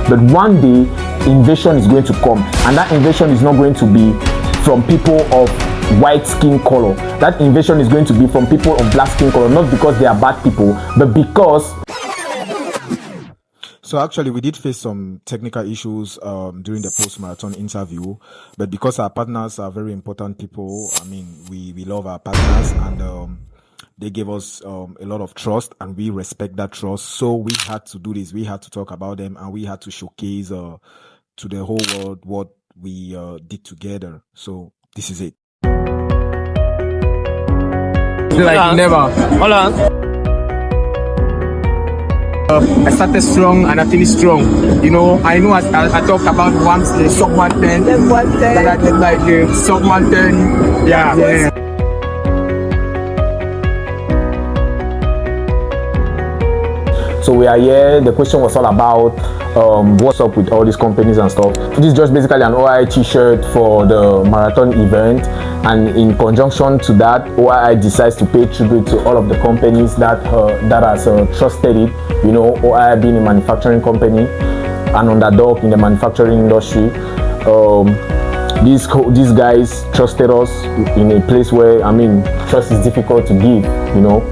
But one day, invasion is going to come, and that invasion is not going to be from people of white skin color. That invasion is going to be from people of black skin color, not because they are bad people, but because... So actually, we did face some technical issues during the post-marathon interview, but because our partners are very important people, I mean, we love our partners, and they gave us a lot of trust, and we respect that trust. So we had to do this. We had to talk about them, and we had to showcase to the whole world what we did together. So this is it. Like never. Hold on. I started strong and I finished strong. You know I talked about once the sub 110. Then I did like the sub 110. Yeah. So we are here. The question was all about what's up with all these companies and stuff. This is just basically an OI t-shirt for the marathon event, and in conjunction to that, OI decides to pay tribute to all of the companies that has trusted it. You know, OI being a manufacturing company, an underdog in the manufacturing industry. These guys trusted us in a place where, I mean, trust is difficult to give, you know.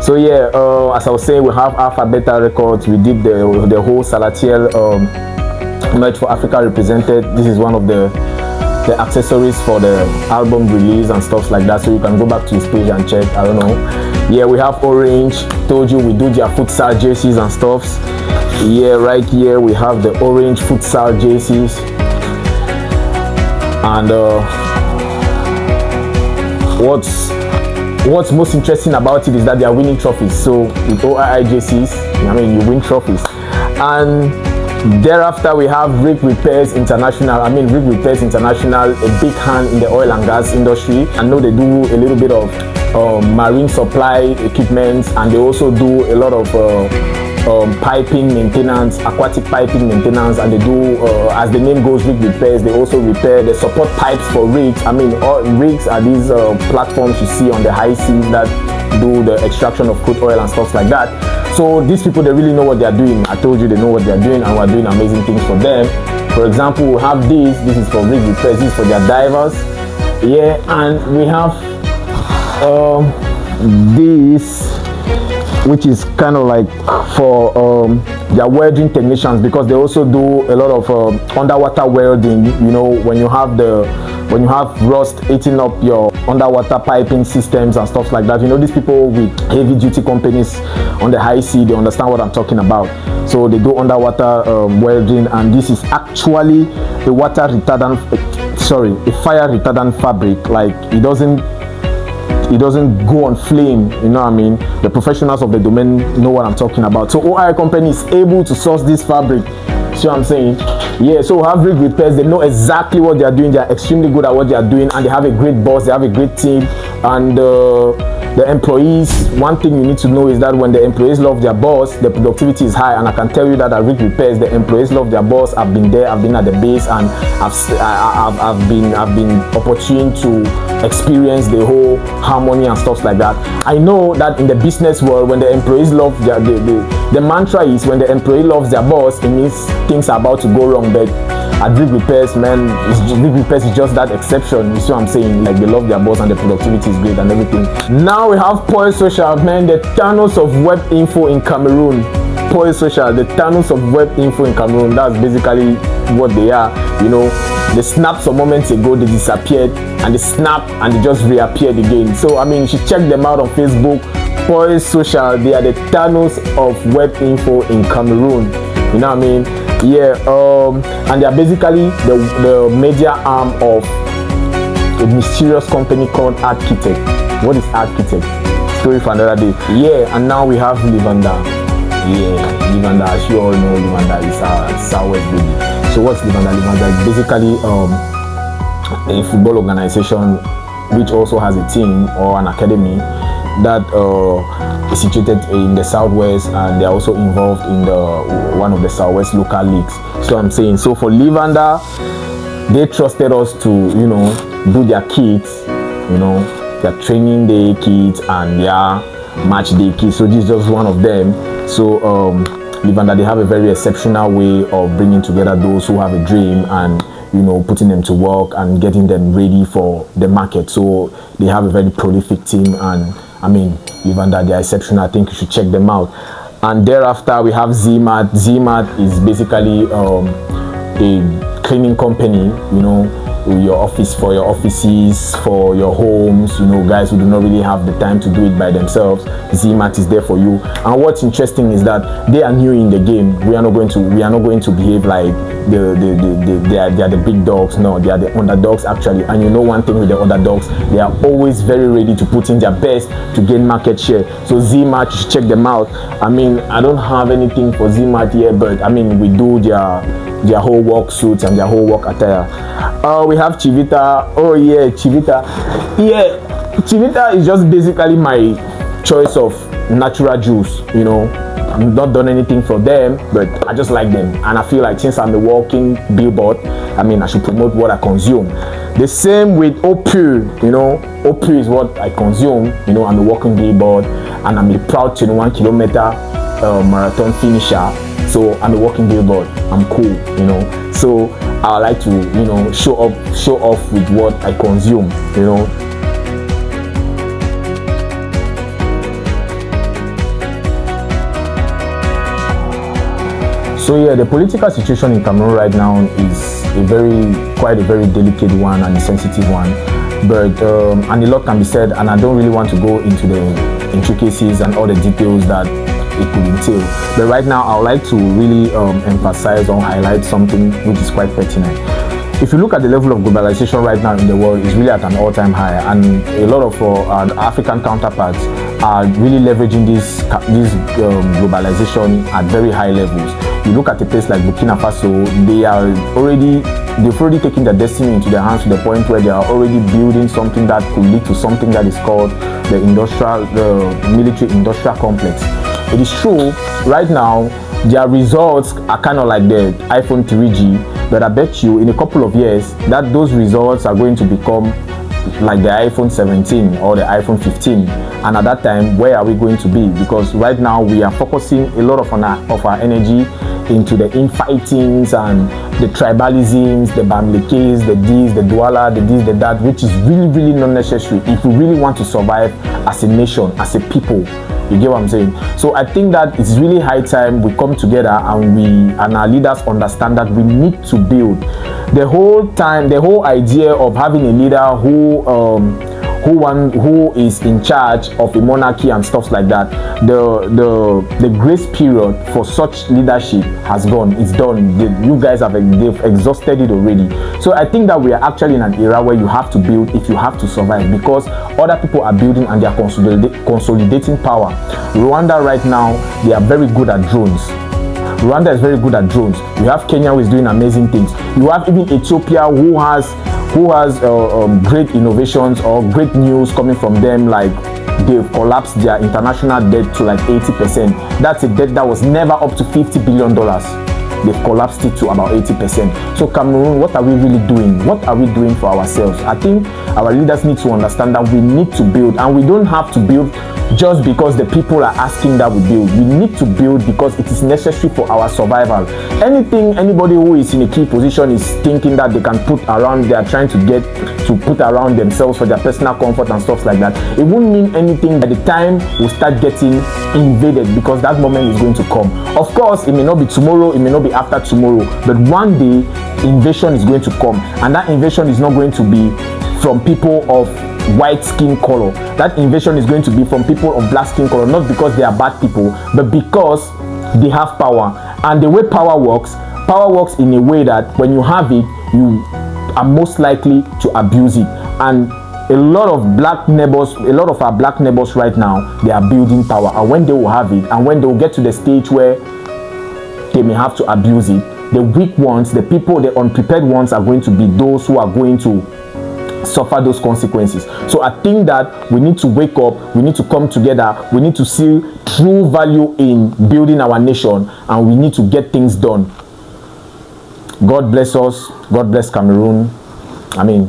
So yeah, as I was saying, we have Alpha Beta Records. We did the whole Salatiel merch for Africa represented. This is one of the accessories for the album release and stuff like that. So you can go back to his page and check. I don't know. Yeah, we have Orange. Told you we do their futsal jerseys and stuffs. Yeah, right here we have the Orange futsal jerseys. And what's most interesting about it is that they are winning trophies. So with OII jerseys, I mean, you win trophies. And thereafter we have Rig Repairs International. I mean, Rig Repairs International, a big hand in the oil and gas industry. I know they do a little bit of marine supply equipment, and they also do a lot of piping maintenance, aquatic piping maintenance, and they do, as the name goes, rig repairs. They also repair, they support pipes for rigs. I mean, all rigs are these platforms you see on the high seas that do the extraction of crude oil and stuff like that. So these people, they really know what they are doing. I told you they know what they are doing, and we're doing amazing things for them. For example, we have this is for rig repairs, this is for their divers. Yeah, and we have this, which is kind of like for their welding technicians, because they also do a lot of underwater welding. You know, when you have rust eating up your underwater piping systems and stuff like that. You know, these people with heavy duty companies on the high sea, they understand what I'm talking about. So they do underwater welding, and this is actually a water retardant, a fire retardant fabric. Like it doesn't go on flame, you know what I mean? The professionals of the domain know what I'm talking about. So OI company is able to source this fabric. See what I'm saying? Yeah, so we have Rig Repairs. They know exactly what they are doing. They are extremely good at what they are doing, and they have a great boss. They have a great team, and the employees, one thing you need to know is that when the employees love their boss, the productivity is high. And I can tell you that at Rig Repairs, the employees love their boss. I've been there, I've been at the base, and I've been opportune to experience the whole harmony and stuff like that. I know that in the business world, when the employees love the mantra is, when the employee loves their boss, it means things are about to go wrong. But at Rig Repairs, man, Rig Repairs is just that exception. You see what I'm saying? Like, they love their boss and the productivity is great and everything. Now we have Poise Social, man, the Thanos of web info in Cameroon. Poise Social, the Thanos of web info in Cameroon. That's basically what they are. You know, they snapped some moments ago, they disappeared, and they snapped and they just reappeared again. So I mean, you should check them out on Facebook. Poise Social, they are the Thanos of web info in Cameroon. You know what I mean? Yeah, and they are basically the media arm of a mysterious company called Architect. What is Architect? Story for another day. Yeah, and now we have Livanda. Yeah, Livanda, as you all know, Livanda is our Southwest baby. So what's Livanda? Livanda is basically a football organization which also has a team or an academy that is situated in the Southwest, and they are also involved in one of the Southwest local leagues. So I'm saying, so for Livanda, they trusted us to, you know, do their kits, you know, their training day kits and their match day kits. So this is just one of them. So Livanda, they have a very exceptional way of bringing together those who have a dream and, you know, putting them to work and getting them ready for the market. So they have a very prolific team, and I mean, Livanda, they are exceptional. I think you should check them out. And thereafter, we have ZMAT. ZMAT is basically a cleaning company, you know, your office, for your offices, for your homes, you know, guys who do not really have the time to do it by themselves. ZMAT is there for you. And what's interesting is that they are new in the game. We are not going to behave like they are the big dogs. No, they are the underdogs actually. And you know one thing with the underdogs, they are always very ready to put in their best to gain market share. So ZMAT, you should check them out. I mean, I don't have anything for ZMAT here, but I mean, we do their whole work suits and their whole work attire. We have Chivita. Oh yeah, Chivita. Yeah, Chivita is just basically my choice of natural juice, you know. I'm not done anything for them, but I just like them, and I feel like since I'm a walking billboard, I mean, I should promote what I consume. The same with Opu, you know. Opu is what I consume, you know. I'm a walking billboard, and I'm a proud 21-kilometer marathon finisher. So I'm a walking billboard. I'm cool, you know. So I like to, you know, show off with what I consume, you know. So yeah, the political situation in Cameroon right now is quite a very delicate one and a sensitive one. But and a lot can be said, and I don't really want to go into the intricacies and all the details that it could entail. But right now, I would like to really emphasize or highlight something which is quite pertinent. If you look at the level of globalization right now in the world, it's really at an all-time high, and a lot of our African counterparts are really leveraging this globalization at very high levels. You look at a place like Burkina Faso, they've already taken their destiny into their hands to the point where they are already building something that could lead to something that is called the military-industrial complex. It is true, right now, their results are kind of like the iPhone 3G, but I bet you in a couple of years that those results are going to become like the iPhone 17 or the iPhone 15. And at that time, where are we going to be? Because right now we are focusing a lot of our energy into the infightings and the tribalisms, the Bamilekes, the this, the Douala, the this, the that, which is really, really not necessary if we really want to survive as a nation, as a people. You get what I'm saying? So I think that it's really high time we come together and our leaders understand that we need to build. The whole idea of having a leader who is in charge of a monarchy and stuff like that, the grace period for such leadership has gone. It's done. You guys they've exhausted it already. So I think that we are actually in an era where you have to build if you have to survive, because other people are building and they are consolidating power. Rwanda right now, they are very good at drones. Rwanda is very good at drones. You have Kenya who is doing amazing things. You have even Ethiopia who has great innovations or great news coming from them, like they've collapsed their international debt to like 80%. That's a debt that was never up to $50 billion. They've collapsed it to about 80%. So Cameroon, what are we really doing? What are we doing for ourselves? I think our leaders need to understand that we need to build, and we don't have to build just because the people are asking that we build. We need to build because it is necessary for our survival. Anybody who is in a key position is thinking that they can put around, they are trying to put around themselves for their personal comfort and stuff like that. It won't mean anything by the time we start getting invaded, because that moment is going to come. Of course, it may not be tomorrow, it may not be after tomorrow, but one day invasion is going to come, and that invasion is not going to be from people of white skin color. That invasion is going to be from people of black skin color, not because they are bad people, but because they have power. And the way power works in a way that when you have it, you are most likely to abuse it. And a lot of our black neighbors right now, they are building power, and when they will have it, and when they will get to the stage where they may have to abuse it, the weak ones, the people, the unprepared ones are going to be those who are going to suffer those consequences. So I think that we need to wake up, we need to come together, we need to see true value in building our nation, and we need to get things done. God bless us, God bless Cameroon. I mean,